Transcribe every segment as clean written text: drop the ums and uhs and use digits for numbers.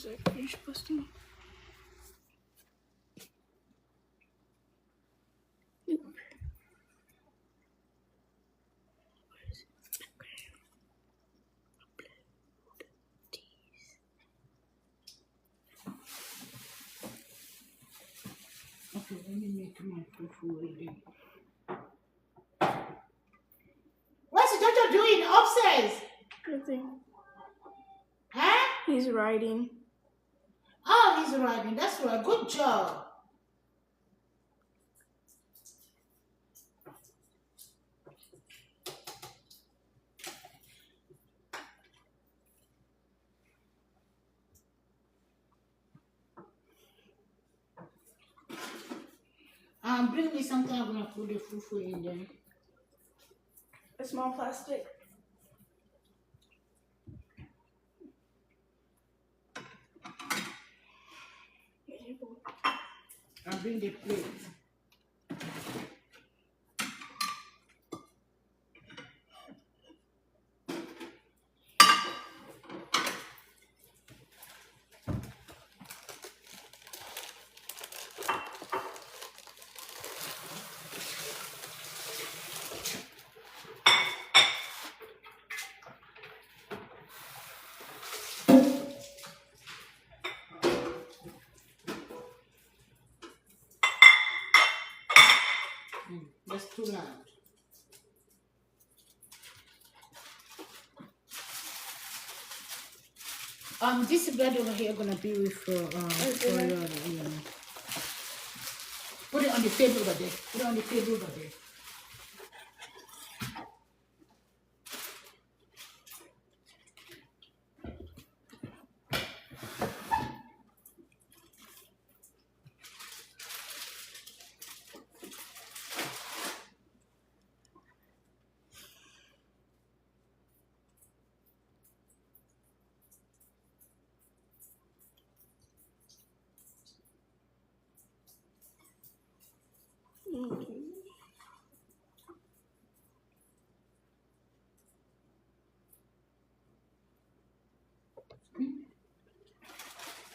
You're supposed to. Nope. Where is it? Okay. Upload these. Okay, let me make my fufu ready. What's Jojo doing upstairs? Nothing. Huh? He's writing. Oh, he's writing. That's right. Good job. Bring me something. I'm gonna put the fufu in there. A small plastic. I'll bring the plate. That's too loud. This bread over here gonna be with for yeah. Put it on the table over there. Put it on the table over there.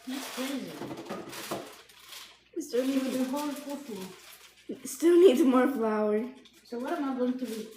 That's crazy. Still With needs, the whole fufu. still needs more flour. So what am I going to do?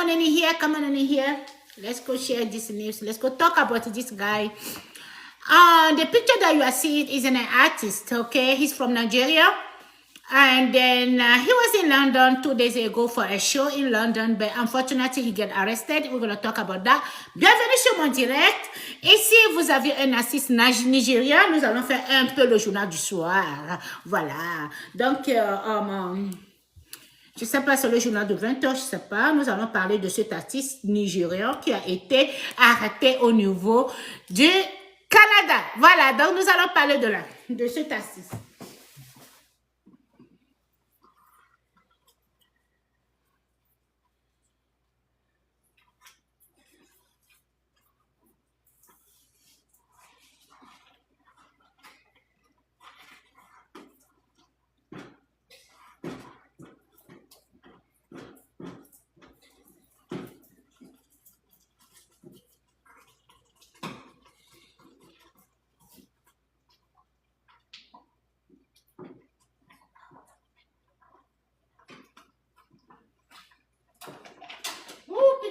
on in here. Come on in here. Let's go share this news. Let's go talk about this guy. The picture that you are seeing is an artist, okay? He's from Nigeria. And then he was in London 2 days ago for a show in London, but unfortunately, he got arrested. We're going to talk about that. Bienvenue sur mon direct. Ici, vous avez un artiste nigérien. Nous allons faire un peu le journal du soir. Voilà. Donc, je ne sais pas, c'est le journal de 20h, je ne sais pas. Nous allons parler de cet artiste nigérien qui a été arrêté au niveau du Canada. Voilà, donc nous allons parler de cet artiste.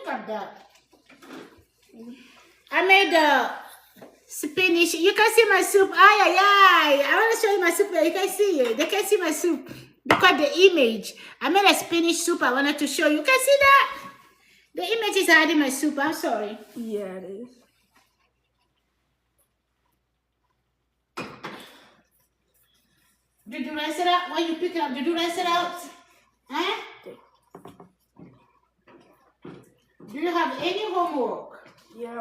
At that. I made spinach. You can see my soup. Ay, ay, ay. I want to show you my soup. You can see it. They can see my soup. Look at the image. I made a spinach soup. I wanted to show you. You can see that? The image is hiding my soup. I'm sorry. Yeah, it is. Did you rinse it out? When you pick it up, did you rinse it out? Huh? Do you have any homework? Yeah,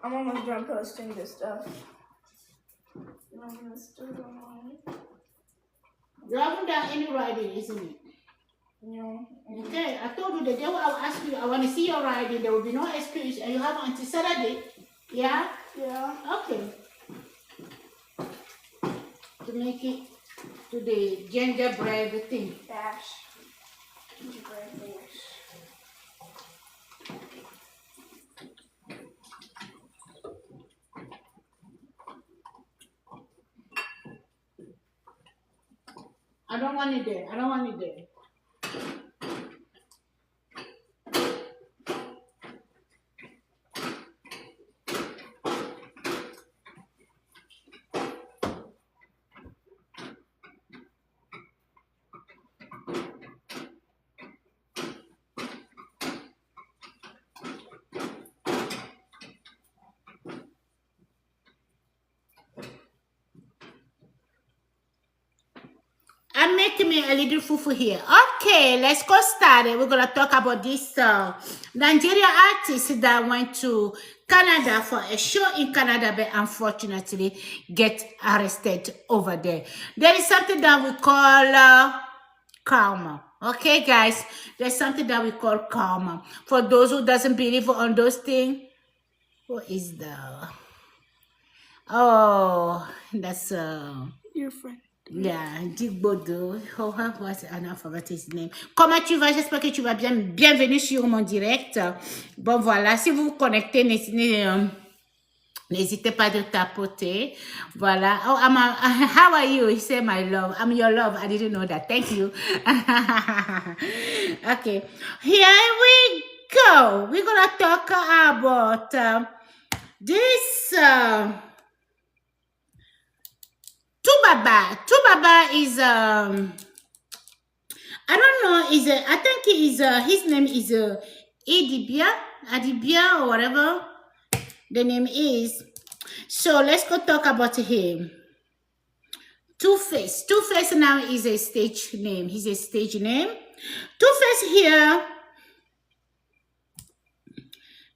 I'm almost done posting this stuff. I'm gonna start online. You haven't done any writing, isn't it? No. Okay, I told you the day I will ask you, I want to see your writing, there will be no excuse, and you have until Saturday. Yeah? Yeah. Okay. To make it to the gingerbread thing. Dash. Gingerbread dash. I don't want it there. I don't want it there. I'm making me a little fufu here. Okay, let's go started. We're gonna talk about this Nigerian artist that went to Canada for a show in Canada, but unfortunately get arrested over there. There is something that we call karma. Okay, guys, there's something that we call karma. For those who doesn't believe on those things, what is the? Oh, that's Your friend. Yeah, Digbodo. Oh, what? I forgot his name. Comment tu vas? J'espère que tu vas bien. Bienvenue sur mon direct. Bon, voilà. Si vous vous connectez, n'hésitez pas de tapoter. Voilà. Oh, how are you? He said, my love. I'm your love. I didn't know that. Thank you. Okay. Here we go. We're going to talk about this... Tubaba. Tubaba is I don't know, I think his name is Adibia or whatever the name is. So let's go talk about him. Two-Face. Two-Face now is a stage name. He's a stage name. Two-Face here.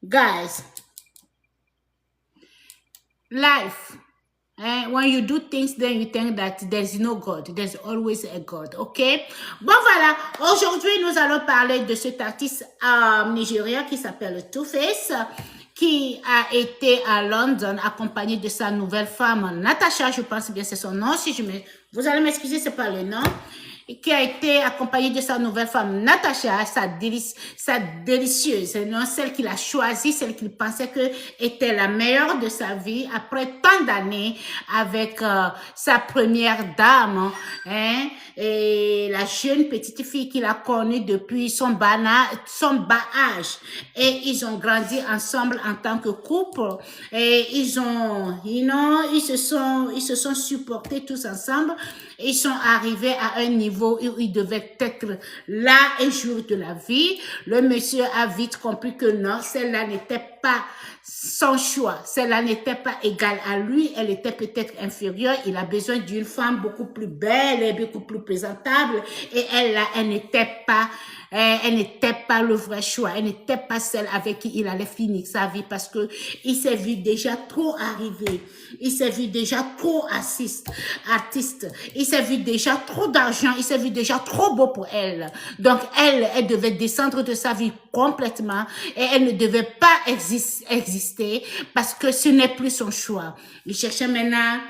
Guys. Life. When you do things, then you think that there's no God. There's always a God, ok? Bon, voilà. Aujourd'hui, nous allons parler de cet artiste nigérien qui s'appelle Two-Face, qui a été à London accompagné de sa nouvelle femme, Natasha, je pense bien c'est son nom. Si vous allez m'excuser, c'est pas le nom. qui a été accompagné de sa nouvelle femme, Natacha, sa délicieuse, non, celle qu'il a choisie, celle qu'il pensait que était la meilleure de sa vie, après tant d'années avec sa première dame, hein, et la jeune petite fille qu'il a connue depuis son bas âge. Et ils ont grandi ensemble en tant que couple, et ils se sont supportés tous ensemble. Ils sont arrivés à un niveau où ils devaient être là un jour de la vie. Le monsieur a vite compris que non, celle-là n'était pas son choix. Celle-là n'était pas égale à lui. Elle était peut-être inférieure. Il a besoin d'une femme beaucoup plus belle et beaucoup plus présentable. Et elle n'était pas le vrai choix. Elle n'était pas celle avec qui il allait finir sa vie parce que il s'est vu déjà trop arriver. Il s'est vu déjà trop artiste. Il s'est vu déjà trop d'argent. Il s'est vu déjà trop beau pour elle. Donc, elle devait descendre de sa vie complètement et elle ne devait pas exister parce que ce n'est plus son choix. Il cherchait maintenant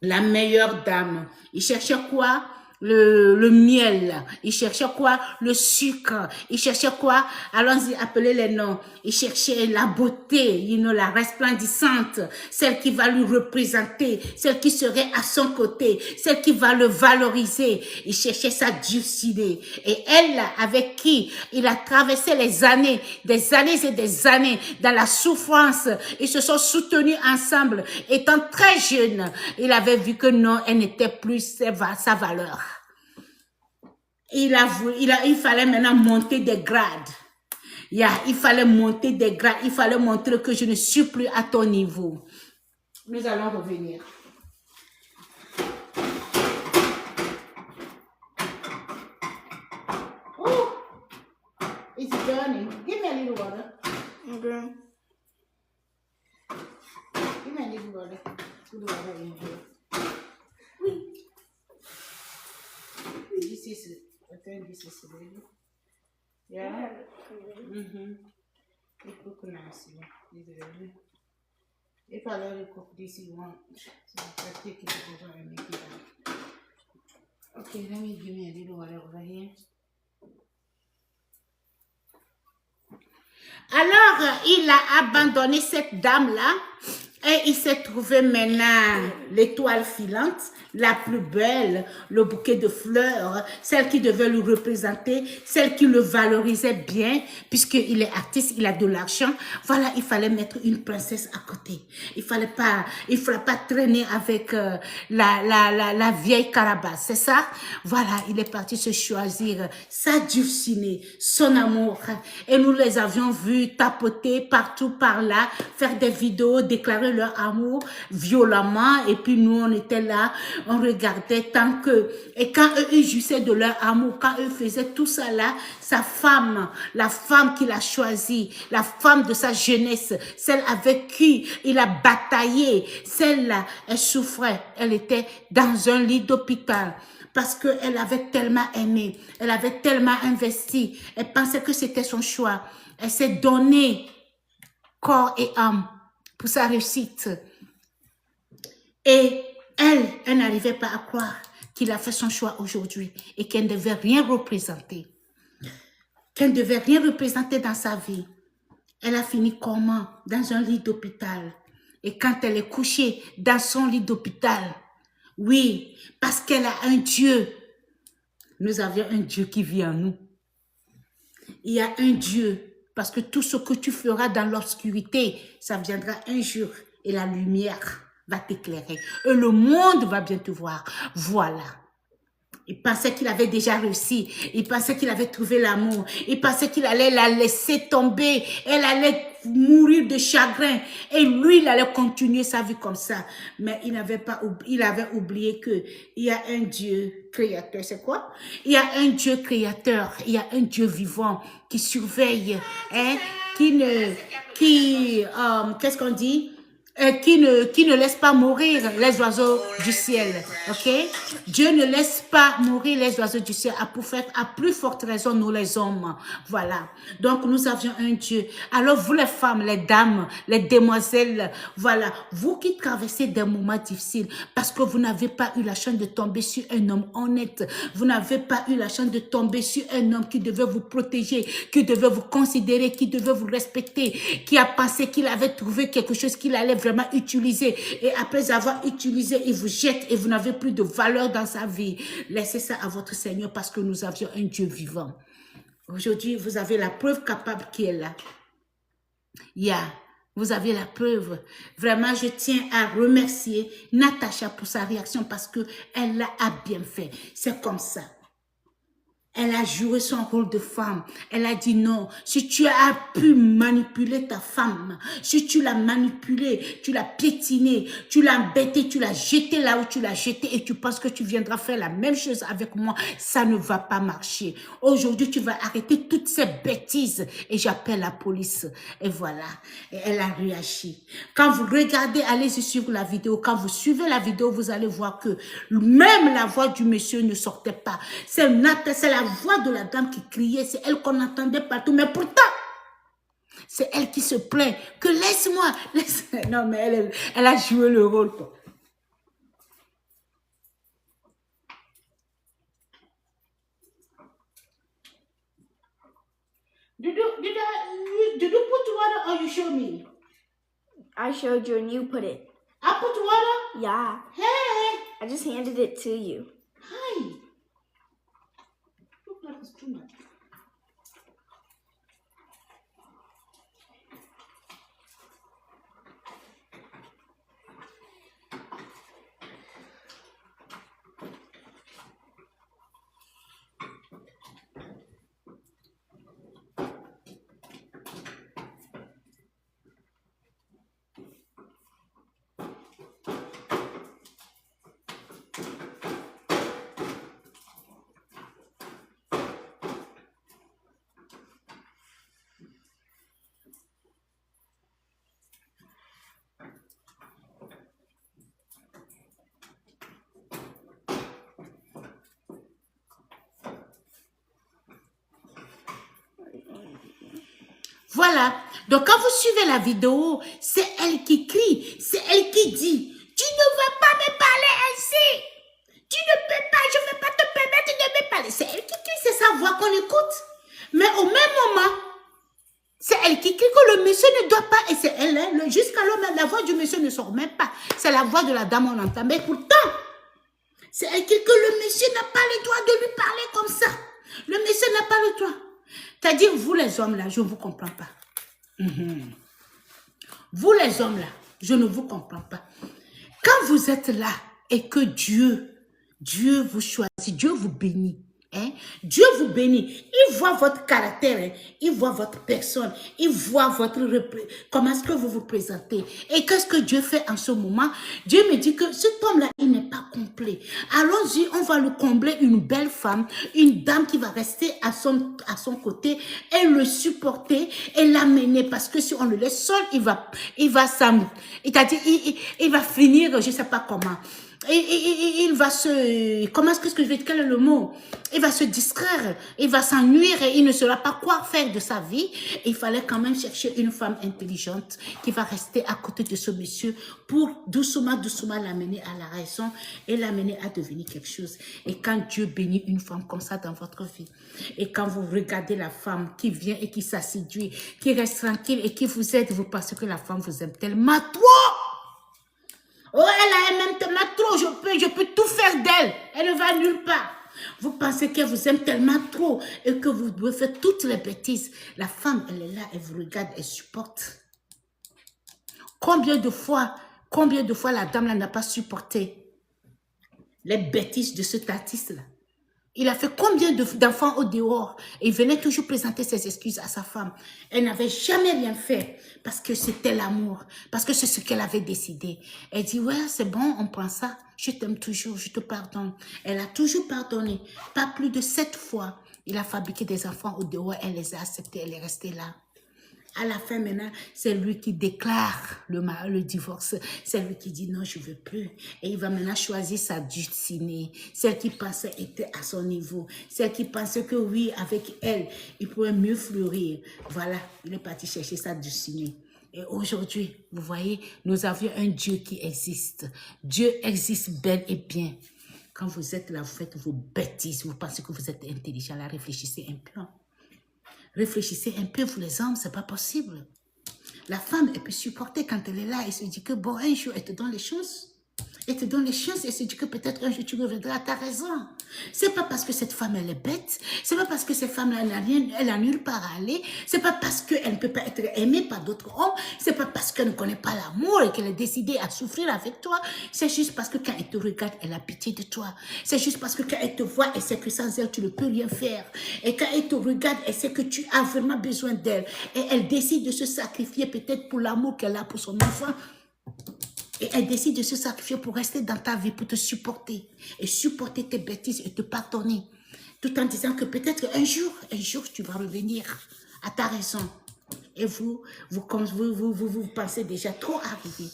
la meilleure dame. Il cherchait quoi? Le miel. Il cherchait quoi? Le sucre. Il cherchait quoi? Allons-y, appelez les noms. Il cherchait la beauté, la resplendissante, celle qui va lui représenter, celle qui serait à son côté, celle qui va le valoriser. Il cherchait sa dulcinée. Et elle, avec qui il a traversé les années, des années et des années dans la souffrance, ils se sont soutenus ensemble. Étant très jeune, il avait vu que non, elle n'était plus sa valeur. Il fallait maintenant monter des grades. Il fallait monter des grades. Il fallait montrer que je ne suis plus à ton niveau. Nous allons revenir. Oh, it's burning. Give me a little water. Okay. Give me a little water. Put the water in here. Oui. This is, I think this is ready. Yeah. It look nice. This is ready. If I let it cook this, you want. So I take it over and make it out. Okay, let me give me a little water over here. Alors, il a abandonné cette dame-là et il s'est trouvé maintenant l'étoile filante, la plus belle, le bouquet de fleurs, celle qui devait le représenter, celle qui le valorisait bien, puisqu'il est artiste, il a de l'argent. Voilà, il fallait mettre une princesse à côté. Il fallait pas traîner avec la vieille carabasse, c'est ça? Voilà, il est parti se choisir sa dulcinée, son amour. Et nous les avions vus tapoter partout par là, faire des vidéos, déclarer leur amour violemment. Et puis nous, on était là, on regardait tant que... Et quand eux, ils jouissaient de leur amour, quand eux faisaient tout ça là, sa femme, la femme qu'il a choisie, la femme de sa jeunesse, celle avec qui il a bataillé, celle-là, elle souffrait. Elle était dans un lit d'hôpital. Parce qu'elle avait tellement aimé, elle avait tellement investi, elle pensait que c'était son choix. Elle s'est donnée corps et âme pour sa réussite. Et elle n'arrivait pas à croire qu'il a fait son choix aujourd'hui et qu'elle ne devait rien représenter. Qu'elle ne devait rien représenter dans sa vie. Elle a fini comment? Dans un lit d'hôpital. Et quand elle est couchée dans son lit d'hôpital, oui, parce qu'elle a un Dieu. Nous avions un Dieu qui vit en nous. Il y a un Dieu. Parce que tout ce que tu feras dans l'obscurité, ça viendra un jour et la lumière va t'éclairer. Et le monde va bien te voir. Voilà. Il pensait qu'il avait déjà réussi. Il pensait qu'il avait trouvé l'amour. Il pensait qu'il allait la laisser tomber. Elle allait mourir de chagrin. Et lui, il allait continuer sa vie comme ça. Mais il avait oublié que il y a un Dieu créateur. C'est quoi? Il y a un Dieu créateur. Il y a un Dieu vivant qui surveille. Hein? Qu'est-ce qu'on dit? qui ne laisse pas mourir les oiseaux du ciel. Ok? Dieu ne laisse pas mourir les oiseaux du ciel. À plus forte raison, nous les hommes. Voilà. Donc, nous avions un Dieu. Alors, vous les femmes, les dames, les demoiselles, voilà. Vous qui traversez des moments difficiles parce que vous n'avez pas eu la chance de tomber sur un homme honnête. Vous n'avez pas eu la chance de tomber sur un homme qui devait vous protéger, qui devait vous considérer, qui devait vous respecter, qui a pensé qu'il avait trouvé quelque chose qu'il allait vraiment utiliser. Et après avoir utilisé, il vous jette et vous n'avez plus de valeur dans sa vie. Laissez ça à votre Seigneur parce que nous avions un Dieu vivant. Aujourd'hui, vous avez la preuve capable qui est là. Vous avez la preuve. Vraiment, je tiens à remercier Natacha pour sa réaction parce que elle l'a bien fait. C'est comme ça. Elle a joué son rôle de femme. Elle a dit non. Si tu as pu manipuler ta femme, si tu l'as manipulée, tu l'as piétinée, tu l'as embêtée, tu l'as jetée là où tu l'as jetée et tu penses que tu viendras faire la même chose avec moi, ça ne va pas marcher. Aujourd'hui, tu vas arrêter toutes ces bêtises et j'appelle la police. Et voilà. Et elle a réagi. Quand vous regardez, allez-y suivre la vidéo. Quand vous suivez la vidéo, vous allez voir que même la voix du monsieur ne sortait pas. C'est la voix de la dame qui criait, c'est elle qu'on entendait partout, mais pourtant, c'est elle qui se plaint, que laisse-moi, laisse. Non, mais elle a joué le rôle, quoi. Did you put water or you show me? I showed you and you put it. I put water? Yeah. Hey. I just handed it to you. Hi. Look like it's too much. Voilà. Donc, quand vous suivez la vidéo, c'est elle qui crie. C'est elle qui dit, tu ne vas pas me parler ainsi. Tu ne peux pas, je ne vais pas te permettre de me parler. C'est elle qui crie, c'est sa voix qu'on écoute. Mais au même moment, c'est elle qui crie que le monsieur ne doit pas, et c'est elle, hein, jusqu'alors, la voix du monsieur ne sort même pas. C'est la voix de la dame, on entend. Mais pourtant, c'est elle qui crie que le monsieur n'a pas le droit de lui parler comme ça. Le monsieur n'a pas le droit. C'est-à-dire, vous les hommes là, je ne vous comprends pas. Vous les hommes là, je ne vous comprends pas. Quand vous êtes là et que Dieu vous choisit, Dieu vous bénit. Hein? Dieu vous bénit. Il voit votre caractère, hein? Il voit votre personne, il voit comment est-ce que vous vous présentez. Et qu'est-ce que Dieu fait en ce moment? Dieu me dit que cet homme-là, il n'est pas complet. Allons-y, on va le combler une belle femme, une dame qui va rester à son côté et le supporter et l'amener. Parce que si on le laisse seul, il va finir, je ne sais pas comment. Et il va comment est-ce que je vais dire, quel est le mot? Il va se distraire, il va s'ennuyer et il ne saura pas quoi faire de sa vie. Et il fallait quand même chercher une femme intelligente qui va rester à côté de ce monsieur pour doucement l'amener à la raison et l'amener à devenir quelque chose. Et quand Dieu bénit une femme comme ça dans votre vie, et quand vous regardez la femme qui vient et qui s'assidue, qui reste tranquille et qui vous aide, vous pensez que la femme vous aime tellement trop. Oh, elle aime tellement trop, je peux tout faire d'elle. Elle ne va nulle part. Vous pensez qu'elle vous aime tellement trop et que vous devez faire toutes les bêtises. La femme, elle est là, elle vous regarde, elle supporte. Combien de fois la dame là n'a pas supporté les bêtises de cet artiste-là? Il a fait combien d'enfants au dehors? Et il venait toujours présenter ses excuses à sa femme. Elle n'avait jamais rien fait parce que c'était l'amour, parce que c'est ce qu'elle avait décidé. Elle dit, ouais, c'est bon, on prend ça. Je t'aime toujours, je te pardonne. Elle a toujours pardonné. Pas plus de 7 fois. Il a fabriqué des enfants au dehors, elle les a acceptés, elle est restée là. À la fin, maintenant, c'est lui qui déclare le divorce. C'est lui qui dit non, je ne veux plus. Et il va maintenant choisir sa destinée. Celle qui pensait était à son niveau. Celle qui pensait que oui, avec elle, il pourrait mieux fleurir. Voilà, il est parti chercher sa destinée. Et aujourd'hui, vous voyez, nous avions un Dieu qui existe. Dieu existe bel et bien. Quand vous êtes là, vous faites vos bêtises, vous pensez que vous êtes intelligent, là, réfléchissez un peu. Réfléchissez un peu, vous les hommes, c'est pas possible. La femme, elle peut supporter quand elle est là et se dit que bon, un jour, elle te donne les chances. Elle te donne les chances et se dit que peut-être un jour tu reviendras à ta raison. C'est pas parce que cette femme elle est bête, c'est pas parce que cette femme elle a nulle part à aller, c'est pas parce qu'elle ne peut pas être aimée par d'autres hommes, c'est pas parce qu'elle ne connaît pas l'amour et qu'elle est décidée à souffrir avec toi, c'est juste parce que quand elle te regarde, elle a pitié de toi. C'est juste parce que quand elle te voit, elle sait que sans elle tu ne peux rien faire. Et quand elle te regarde, elle sait que tu as vraiment besoin d'elle. Et elle décide de se sacrifier peut-être pour l'amour qu'elle a pour son enfant. Et elle décide de se sacrifier pour rester dans ta vie, pour te supporter. Et supporter tes bêtises et te pardonner. Tout en disant que peut-être un jour, tu vas revenir à ta raison. Et vous pensez déjà trop arriver.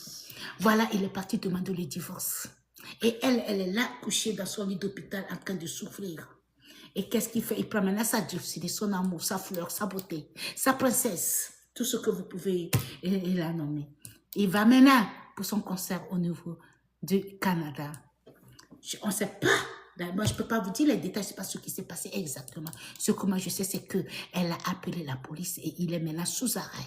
Voilà, il est parti demander le divorce. Et elle est là, couchée dans son lit d'hôpital, en train de souffrir. Et qu'est-ce qu'il fait? Il prend maintenant sa dulcinée, son amour, sa fleur, sa beauté, sa princesse, tout ce que vous pouvez la nommer. Il va maintenant pour son concert au niveau du Canada. On ne sait pas. Moi, je ne peux pas vous dire les détails, je ne sais pas ce qui s'est passé exactement. Ce que moi je sais, c'est qu'elle a appelé la police et il est maintenant sous arrêt.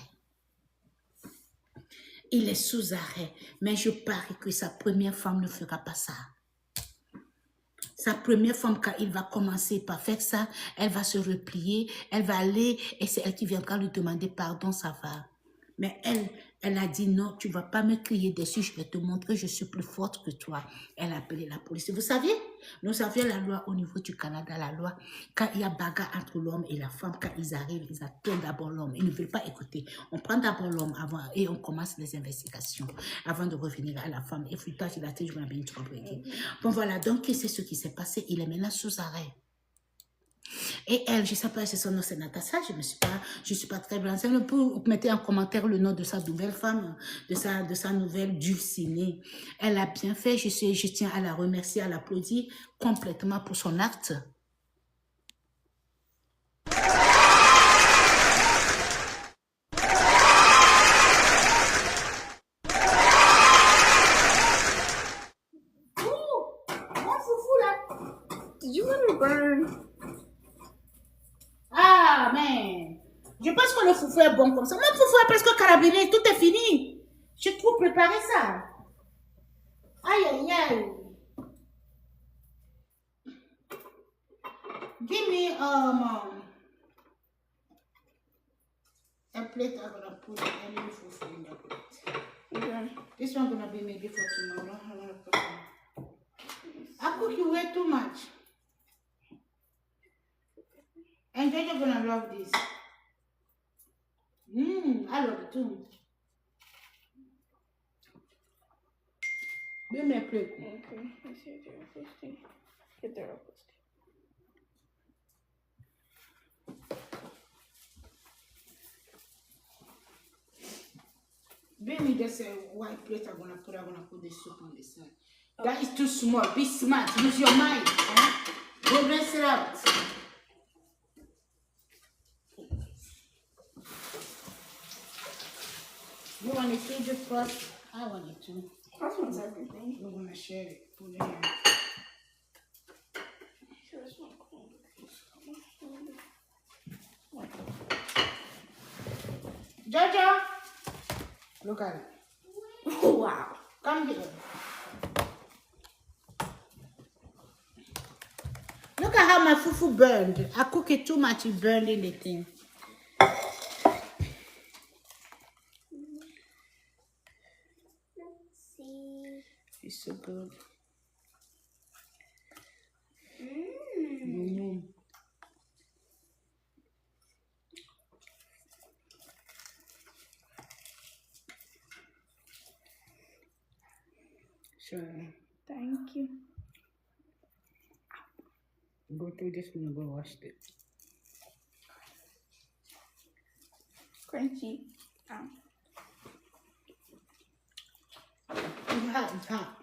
Il est sous arrêt. Mais je parie que sa première femme ne fera pas ça. Sa première femme, quand il va commencer par faire ça, elle va se replier, elle va aller et c'est elle qui viendra lui demander pardon, ça va. Mais elle a dit non, tu ne vas pas me crier dessus, je vais te montrer, je suis plus forte que toi. Elle a appelé la police. Vous saviez, nous avions la loi au niveau du Canada, la loi, quand il y a bagarre entre l'homme et la femme, quand ils arrivent, ils attendent d'abord l'homme. Ils ne veulent pas écouter. On prend d'abord l'homme avant et on commence les investigations avant de revenir à la femme. Et puis, toi, il a dit, je vais bien te comprendre. Bon, voilà, donc c'est ce qui s'est passé. Il est maintenant sous arrêt. Et elle, je ne sais pas si son nom c'est Natacha, je ne suis pas très bien. Vous mettez en commentaire le nom de sa nouvelle femme, de sa nouvelle dulcinée. Elle a bien fait, je tiens à la remercier, à l'applaudir complètement pour son acte. Did you let her burn? Ah, mais je pense que le foufou est bon comme ça. Mon foufou est presque carabiné, tout est fini. J'ai trop préparé ça. Aïe, aïe, aïe. Give me a plate I'm gonna put any fufu in the plate. Okay. This one gonna be maybe for tomorrow. I'm gonna put I cook you way too much. And then you're gonna love this. I love it too. Give me a plate. Okay. Let's see if they're posting. If they're posting. Bring me just a white plate. I'm gonna put the soup on the side. Okay. That is too small. Be smart. Use your mind. Go rinse it out. You want it to just first? I want it to. First one's everything. We're gonna share it. Put it here. Sure, this one cool. Jojo! Look at it. Oh, wow. Come here. Look at how my fufu burned. I cook it too much, it burned in the thing. Let's see. It's so good. Sure. Thank you. Go through this one and go wash it. crunchy. Oh. It's hot.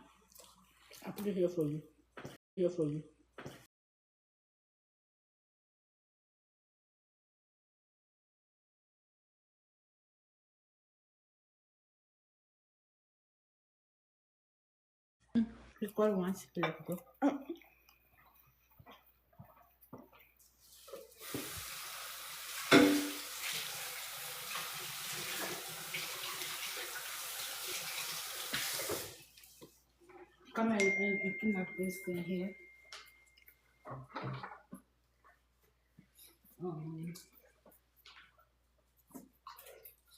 I put it here for you. Here for you. It's called once. Come and clean up this thing here.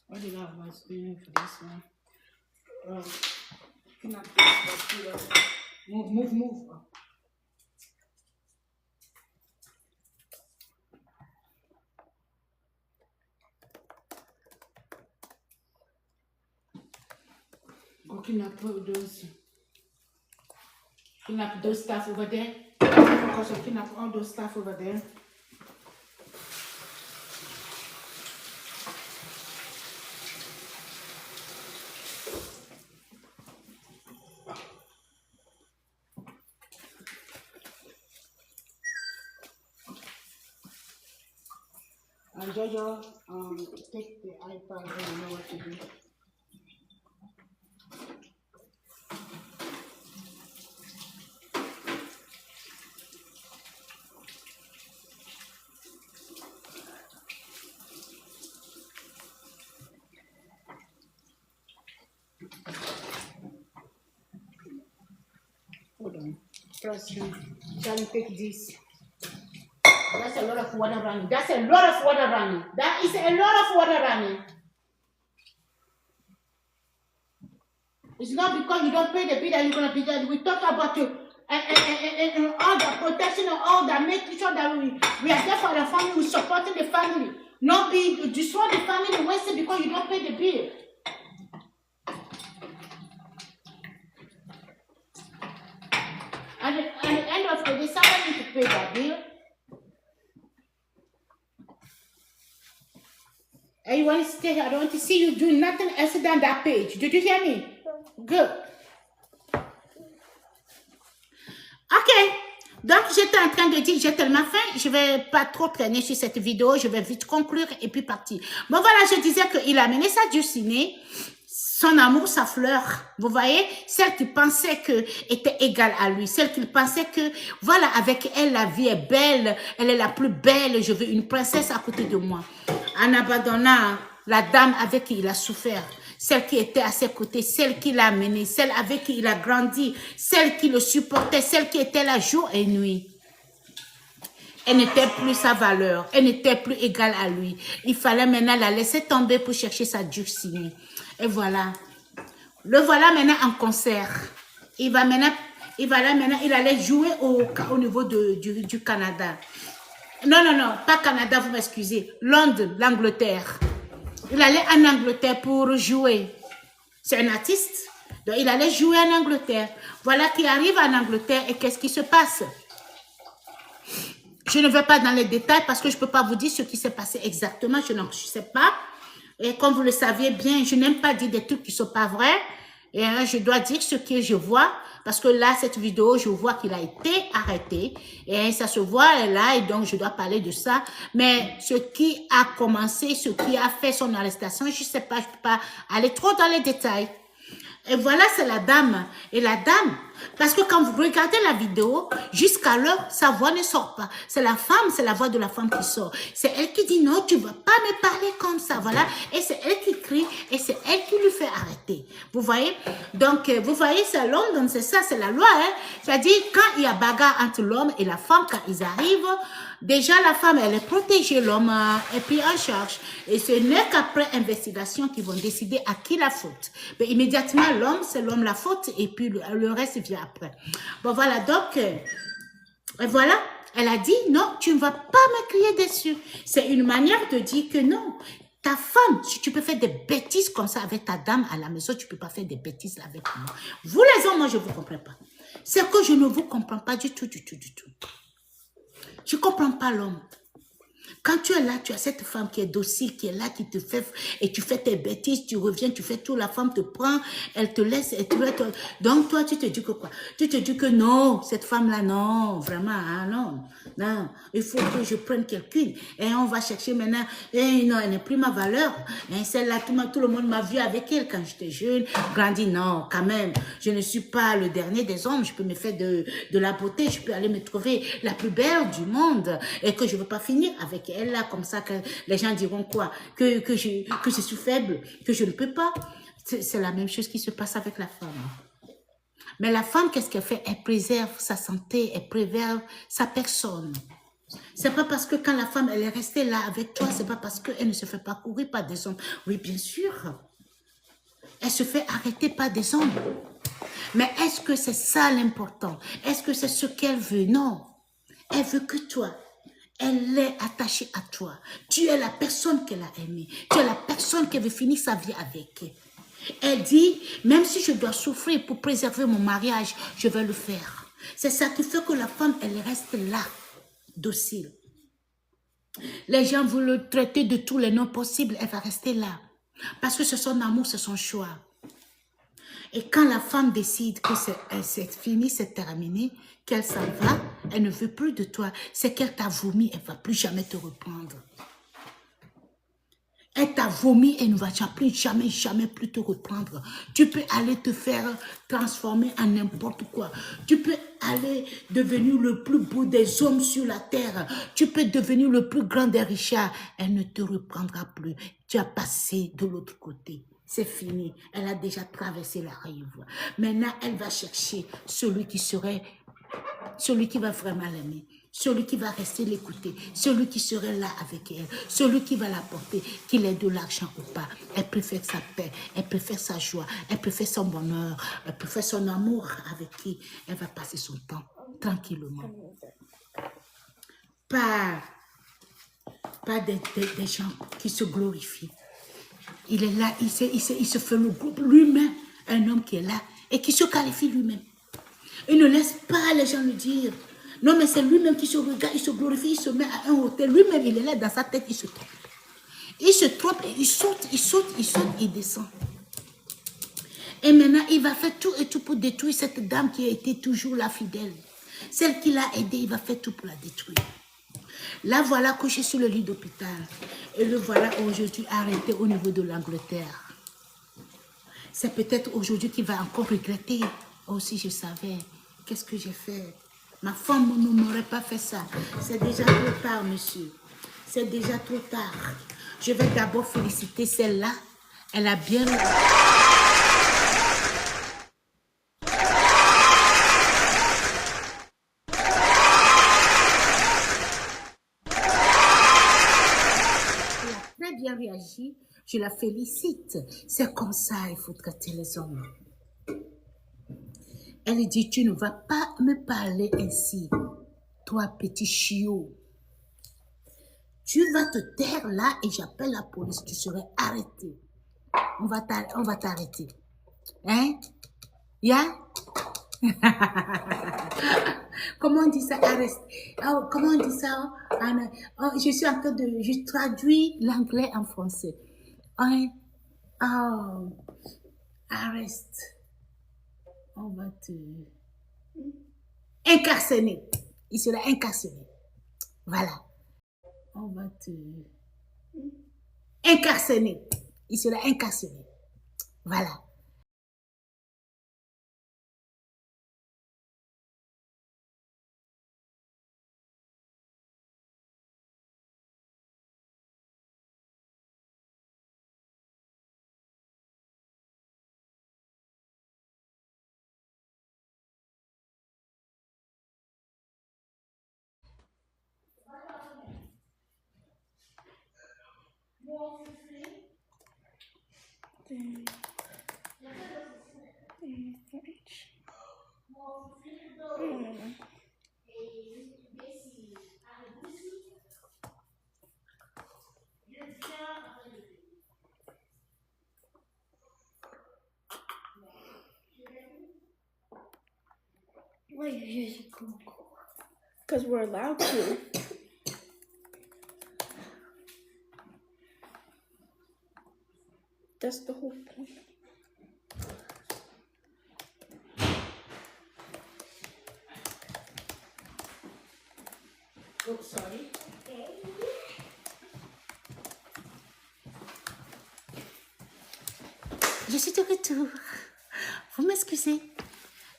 What did I was doing for this one? Clean up this. Move. Go clean up those stuff over there. Because I clean up all those stuff over there. And Jojo, take the iPad and you know what to do. Hold on. Trust me. Shall we take this? That's a lot of water running. That's a lot of water running. That is a lot of water running. It's not because you don't pay the bill that you're going to be there. We talk about you and all the protection and all that, making sure that we are there for the family, we're supporting the family. Not be destroy the family wasted because you don't pay the bill. At the end of the day, someone needs to pay that bill. And you want to stay here? I don't want to see you doing nothing else than that page. Did you hear me? Good. Ok. Donc, j'étais en train de dire, j'ai tellement faim, je ne vais pas trop traîner sur cette vidéo, je vais vite conclure et puis partir. Bon, voilà, je disais qu'il a amené sa dulcinée, son amour, sa fleur, vous voyez, celle qui pensait que était égale à lui, celle qui pensait que, voilà, avec elle, la vie est belle, elle est la plus belle, je veux une princesse à côté de moi. En abandonnant la dame avec qui il a souffert, celle qui était à ses côtés, celle qui l'a amené, celle avec qui il a grandi, celle qui le supportait, celle qui était là jour et nuit. Elle n'était plus sa valeur, elle n'était plus égale à lui. Il fallait maintenant la laisser tomber pour chercher sa dulcinée. Et voilà. Le voilà maintenant en concert. Il allait jouer au niveau du Canada. Non, pas Canada, vous m'excusez. Londres, l'Angleterre. Il allait en Angleterre pour jouer. C'est un artiste. Donc, il allait jouer en Angleterre. Voilà qu'il arrive en Angleterre et qu'est-ce qui se passe? Je ne vais pas dans les détails parce que je ne peux pas vous dire ce qui s'est passé exactement. Je ne sais pas. Et comme vous le saviez bien, je n'aime pas dire des trucs qui ne sont pas vrais. Et je dois dire ce que je vois. Parce que là, cette vidéo, je vois qu'il a été arrêté. Et ça se voit là, et donc je dois parler de ça. Mais ce qui a commencé, ce qui a fait son arrestation, je ne sais pas, je ne peux pas aller trop dans les détails. Et voilà, c'est la dame. Et la dame, parce que quand vous regardez la vidéo, jusqu'à l'heure, sa voix ne sort pas. C'est la femme, c'est la voix de la femme qui sort. C'est elle qui dit non, tu ne vas pas me parler comme ça, voilà. Et c'est elle qui crie et c'est elle qui lui fait arrêter. Vous voyez? Donc, vous voyez, c'est Londres, c'est ça, c'est la loi, hein. C'est-à-dire, quand il y a bagarre entre l'homme et la femme, quand ils arrivent, déjà la femme, elle est protégée, l'homme est pris en charge. Et ce n'est qu'après investigation qu'ils vont décider à qui la faute. Mais immédiatement, l'homme, c'est l'homme la faute et puis le reste vient après. Bon, voilà, donc, voilà, elle a dit, non, tu ne vas pas me crier dessus. C'est une manière de dire que non, ta femme, si tu peux faire des bêtises comme ça avec ta dame à la maison, tu ne peux pas faire des bêtises avec moi. Vous les hommes, moi, je ne vous comprends pas. C'est que je ne vous comprends pas du tout, du tout, du tout. Je ne comprends pas l'homme. Quand tu es là, tu as cette femme qui est docile, qui est là, qui te fait, et tu fais tes bêtises, tu reviens, tu fais tout, la femme te prend, elle te laisse, et donc toi, tu te dis que quoi? Tu te dis que non, cette femme-là, non, vraiment, ah, non, non, il faut que je prenne quelqu'un, et on va chercher maintenant, et non, elle n'est plus ma valeur, et celle-là, tout le monde m'a vu avec elle quand j'étais jeune, grandi, non, quand même, je ne suis pas le dernier des hommes, je peux me faire de la beauté, je peux aller me trouver la plus belle du monde, et que je ne veux pas finir avec elle là, comme ça que les gens diront quoi? Que je suis faible, que je ne peux pas. C'est la même chose qui se passe avec la femme. Mais la femme, qu'est-ce qu'elle fait? Elle préserve sa santé, elle préserve sa personne. C'est pas parce que quand la femme, elle est restée là avec toi, c'est pas parce qu'elle ne se fait pas courir par des hommes. Oui, bien sûr. Elle se fait arrêter par des hommes. Mais est-ce que c'est ça l'important? Est-ce que c'est ce qu'elle veut? Non. Elle veut que toi. Elle est attachée à toi. Tu es la personne qu'elle a aimée. Tu es la personne qui veut finir sa vie avec. Elle dit, même si je dois souffrir pour préserver mon mariage, je vais le faire. C'est ça qui fait que la femme, elle reste là, docile. Les gens vont le traiter de tous les noms possibles, elle va rester là. Parce que c'est son amour, c'est son choix. Et quand la femme décide que c'est fini, c'est terminé, qu'elle s'en va, elle ne veut plus de toi, c'est qu'elle t'a vomi, elle ne va plus jamais te reprendre. Elle t'a vomi et ne va plus jamais plus te reprendre. Tu peux aller te faire transformer en n'importe quoi. Tu peux aller devenir le plus beau des hommes sur la terre. Tu peux devenir le plus grand des richards. Elle ne te reprendra plus. Tu as passé de l'autre côté. C'est fini. Elle a déjà traversé la rive. Maintenant, elle va chercher celui qui va vraiment l'aimer. Celui qui va rester l'écouter, celui qui serait là avec elle, celui qui va la porter, qu'il ait de l'argent ou pas. Elle préfère sa paix, elle préfère sa joie, elle préfère son bonheur, elle préfère son amour avec qui elle va passer son temps tranquillement. Pas des gens qui se glorifient. Il est là, il se fait le groupe lui-même, un homme qui est là et qui se qualifie lui-même. Il ne laisse pas les gens le dire. Non, mais c'est lui-même qui se regarde, il se glorifie, il se met à un hôtel. Lui-même, il est là dans sa tête, il se trompe. Il se trompe et il saute, il descend. Et maintenant, il va faire tout et tout pour détruire cette dame qui a été toujours la fidèle. Celle qui l'a aidée, il va faire tout pour la détruire. La voilà couchée sur le lit d'hôpital. Et le voilà aujourd'hui arrêté au niveau de l'Angleterre. C'est peut-être aujourd'hui qu'il va encore regretter. Oh, si je savais, qu'est-ce que j'ai fait? Ma femme ne m'aurait pas fait ça. C'est déjà trop tard, monsieur. C'est déjà trop tard. Je vais d'abord féliciter celle-là. Elle a bien... très bien réagi. Je la félicite. C'est comme ça, il faut traiter les hommes. Elle dit, tu ne vas pas me parler ainsi, toi petit chiot. Tu vas te taire là et j'appelle la police, tu serais arrêté. On va t'arrêter. Hein? Yeah? Comment on dit ça? Arrête. Oh, comment on dit ça? Oh, je suis en train de... Je traduis l'anglais en français. Oh, arrête. On va te... incarcérer. Il sera incarcéré. Voilà. On va te... incarcérer. Il sera incarcéré. Voilà. Because we're allowed to. That's the whole point. Oh, sorry. Je suis de retour. Vous m'excusez.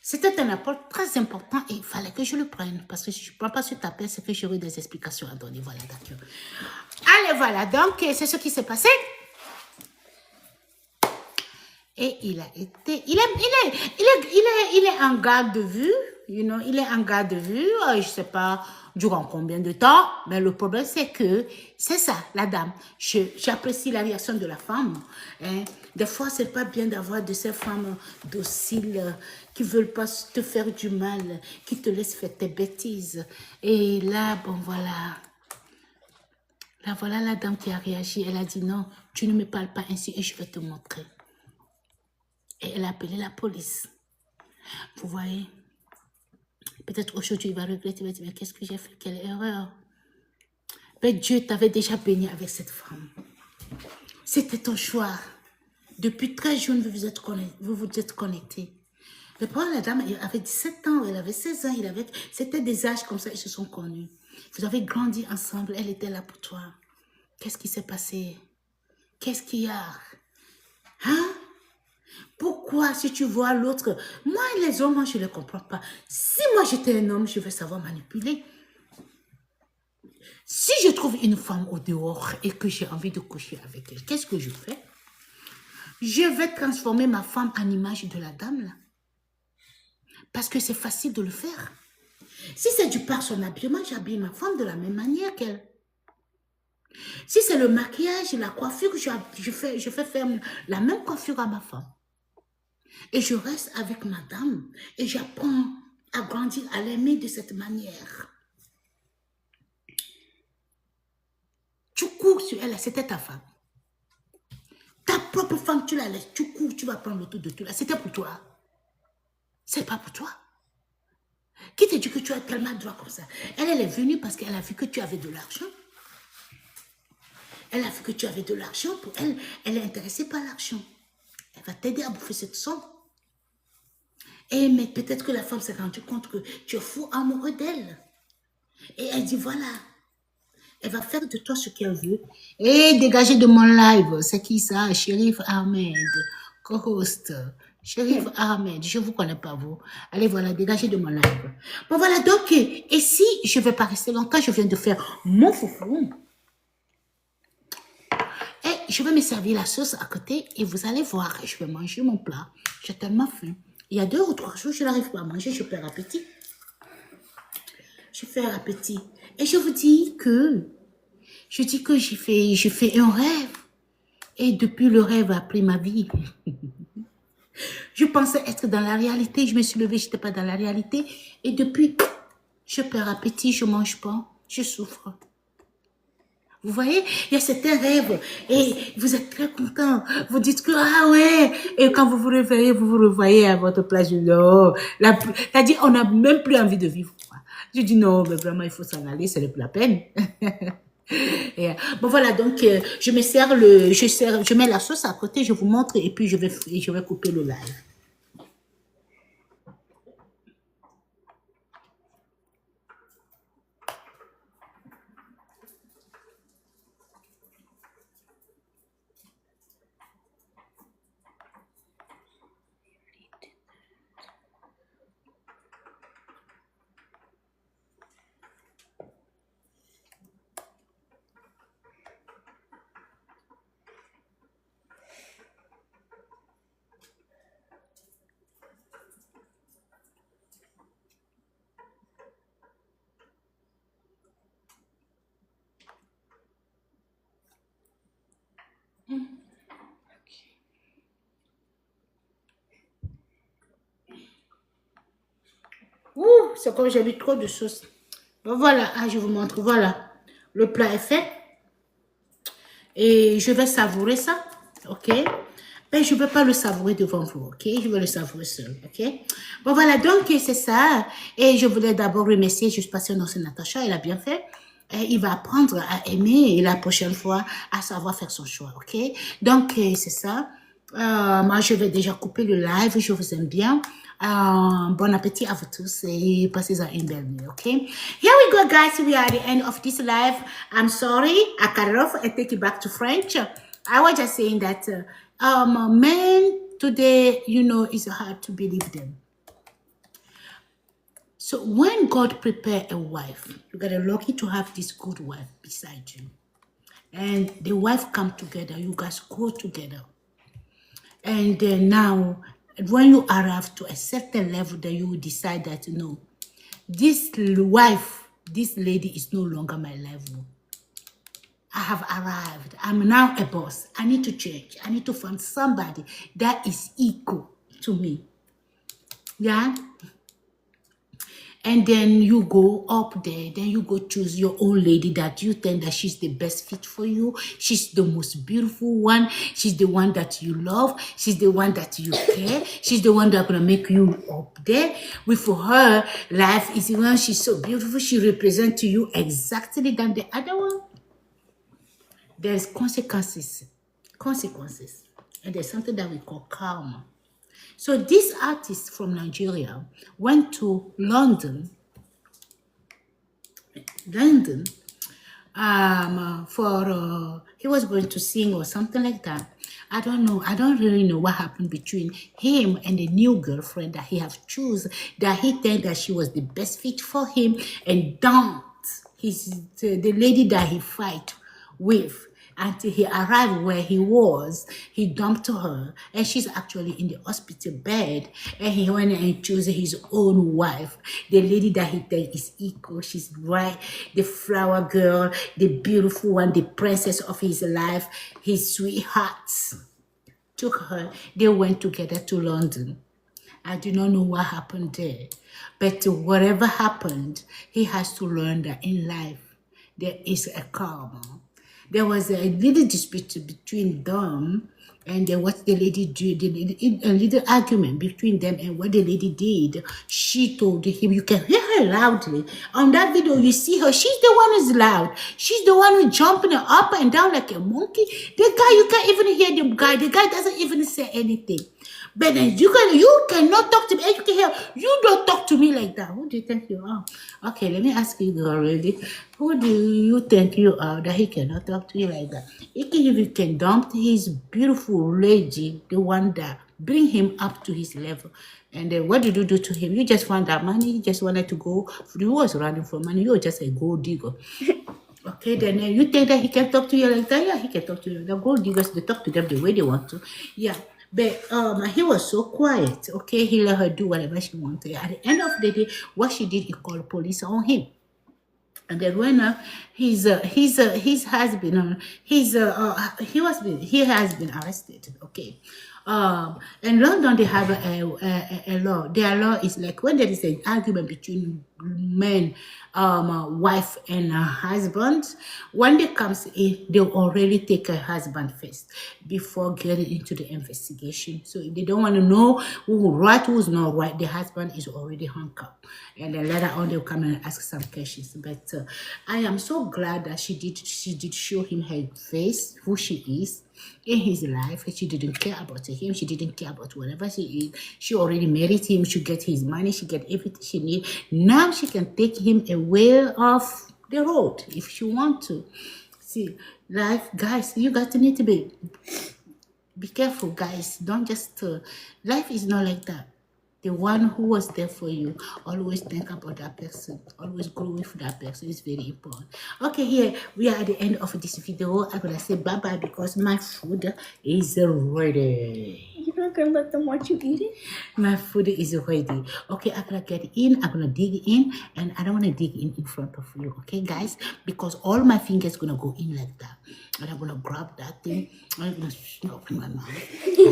C'était un apport très important et il fallait que je le prenne. Parce que si je ne prends pas cet appel, c'est que j'aurai des explications à donner. Voilà, d'accord. Allez, voilà. Donc, c'est ce qui s'est passé. Et il a été... Il est en garde de vue. You know, il est en garde de vue. Je ne sais pas durant combien de temps. Mais le problème, c'est que c'est ça, la dame. J'apprécie la réaction de la femme. Hein. Des fois, c'est pas bien d'avoir de ces femmes dociles qui veulent pas te faire du mal, qui te laissent faire tes bêtises. Et là, bon, voilà. Là, voilà la dame qui a réagi. Elle a dit non, tu ne me parles pas ainsi et je vais te montrer. Et elle a appelé la police. Vous voyez? Peut-être aujourd'hui, il va regretter, il va dire, mais qu'est-ce que j'ai fait? Quelle erreur! Mais Dieu t'avait déjà béni avec cette femme. C'était ton choix. Depuis très jeune, vous vous êtes connectés. Le problème, la dame elle avait 17 ans, elle avait 16 ans, c'était des âges comme ça, ils se sont connus. Vous avez grandi ensemble, elle était là pour toi. Qu'est-ce qui s'est passé? Qu'est-ce qu'il y a? Hein? Pourquoi, si tu vois l'autre... Moi, les hommes, moi, je ne les comprends pas. Si moi, j'étais un homme, je vais savoir manipuler. Si je trouve une femme au dehors et que j'ai envie de coucher avec elle, qu'est-ce que je fais? Je vais transformer ma femme en image de la dame, là. Parce que c'est facile de le faire. Si c'est du par son habillement, j'habille ma femme de la même manière qu'elle. Si c'est le maquillage, la coiffure, je fais faire la même coiffure à ma femme. Et je reste avec ma dame et j'apprends à grandir, à l'aimer de cette manière. Tu cours sur elle, c'était ta femme. Ta propre femme, tu la laisses, tu cours, tu vas prendre le tout de tout là. C'était pour toi. C'est pas pour toi. Qui te dit que tu as tellement droit comme ça? Elle est venue parce qu'elle a vu que tu avais de l'argent. Elle a vu que tu avais de l'argent. Pour elle, elle est intéressée par l'argent. Elle va t'aider à bouffer cette somme. Et mais peut-être que la femme s'est rendue compte que tu es fou amoureux d'elle. Et elle dit voilà. Elle va faire de toi ce qu'elle veut. Et dégagez de mon live. C'est qui ça? Chérif Ahmed. Co-host. Chérif Ahmed. Je ne vous connais pas, vous. Allez, voilà, dégagez de mon live. Bon, voilà, donc, et si je ne vais pas rester longtemps, je viens de faire mon foufou. Et je vais me servir la sauce à côté et vous allez voir, je vais manger mon plat. J'ai tellement faim. Il y a 2 ou 3 jours, je n'arrive pas à manger, je perds appétit. Je perds appétit. Et je vous dis que, j'ai fait un rêve. Et depuis, le rêve a pris ma vie. Je pensais être dans la réalité, je me suis levée, je n'étais pas dans la réalité. Et depuis, je perds appétit, je ne mange pas, je souffre. Vous voyez, il y a certains rêves et vous êtes très content. Vous dites que, ah ouais, et quand vous vous réveillez, vous vous revoyez à votre place. Je dis, non, c'est-à-dire, on n'a même plus envie de vivre. Je dis, non, mais vraiment, il faut s'en aller, ce n'est plus la peine. Et, bon, voilà, donc, je mets la sauce à côté, je vous montre et puis je vais couper le live. Ouh, c'est comme j'ai mis trop de sauce. Bon, voilà, je vous montre. Voilà, le plat est fait. Et je vais savourer ça, ok? Mais je ne vais pas le savourer devant vous, ok? Je vais le savourer seul, ok? Bon, voilà, donc c'est ça. Et je voulais d'abord remercier, je suis passée au nom de Natacha, elle a bien fait. il va apprendre à aimer et la prochaine fois à savoir faire son choix, ok? Donc, c'est ça. Moi, je vais déjà couper le live. Je vous aime bien. Bon appétit à vous tous et passez-en une belle nuit, ok? Here we go, guys. We are at the end of this live. I'm sorry. I cut it off and take it back to French. I was just saying that men today, you know, it's hard to believe them. So when God prepare a wife, you got to lucky to have this good wife beside you. And the wife come together, you guys go together. And then now, when you arrive to a certain level, that you will decide that, you know, this wife, this lady is no longer my level. I have arrived. I'm now a boss. I need to change. I need to find somebody that is equal to me. Yeah? And then you go up there, then you go choose your own lady that you think that she's the best fit for you. She's the most beautiful one. She's the one that you love. She's the one that you care. She's the one that's going to make you up there. With her, life is when she's so beautiful. She represents to you exactly than the other one. There's consequences. And there's something that we call karma. So this artist from Nigeria went to London for he was going to sing or something like that. I don't know. I don't really know what happened between him and the new girlfriend that he have choose, that he think that she was the best fit for him, and dumped the lady that he fight with. Until he arrived where he was, he dumped her, and she's actually in the hospital bed, and he went and chose his own wife, the lady that he thinks is equal. She's right, the flower girl, the beautiful one, the princess of his life, his sweetheart. Took her, they went together to London. I do not know what happened there, but whatever happened, he has to learn that in life, there is a karma. There was a little dispute between them and what the lady did, a little argument between them, and what the lady did. She told him, you can hear her loudly. On that video, you see her. She's the one who's loud. She's the one who's jumping up and down like a monkey. The guy, you can't even hear the guy. The guy doesn't even say anything. But then you cannot talk to me. And you can hear, you don't talk to me like that. Who do you think you are? Okay, let me ask you already. Who do you think you are that he cannot talk to you like that? If he can dump his beautiful lady, the one that bring him up to his level. And then what did you do to him? You just found that money. You just wanted to go. You was running for money. You were just a gold digger. Okay, then you think that he can talk to you like that? Yeah, he can talk to you. The gold diggers, they talk to them the way they want to. Yeah. But he was so quiet, okay? He let her do whatever she wanted. At the end of the day, what she did, he called police on him. And then when he has been arrested, okay? In London, they have a law. Their law is like when there is an argument between men, wife and husband, when they comes in, they already take a husband first before getting into the investigation. So if they don't want to know who's right, who's not right, the husband is already hung up. And then later on, they'll come and ask some questions. But I am so glad that she did show him her face, who she is in his life. She didn't care about him. She didn't care about whatever she is. She already married him. She get his money. She get everything she need. Now she can take him away off the road if she want to. See, life, guys, you got to need to be careful, guys. Don't just life is not like that. The one who was there for you, always think about that person. Always grow with that person. It's very important. Okay, here we are at the end of this video. I'm going to say bye-bye because my food is ready. You're not going to let them watch you eat it? My food is ready. Okay, I'm going to get in. I'm going to dig in. And I don't want to dig in front of you. Okay, guys? Because all my fingers going to go in like that. And I'm going to grab that thing. I'm going to open my mouth.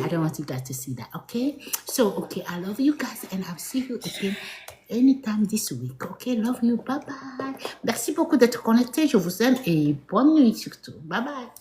I don't want you guys to see that. Okay? So, okay, I love you guys. And I'll see you again anytime this week. Okay? Love you. Bye-bye. Merci beaucoup d'être connecté. Je vous aime. Et bonne nuit surtout. Bye-bye.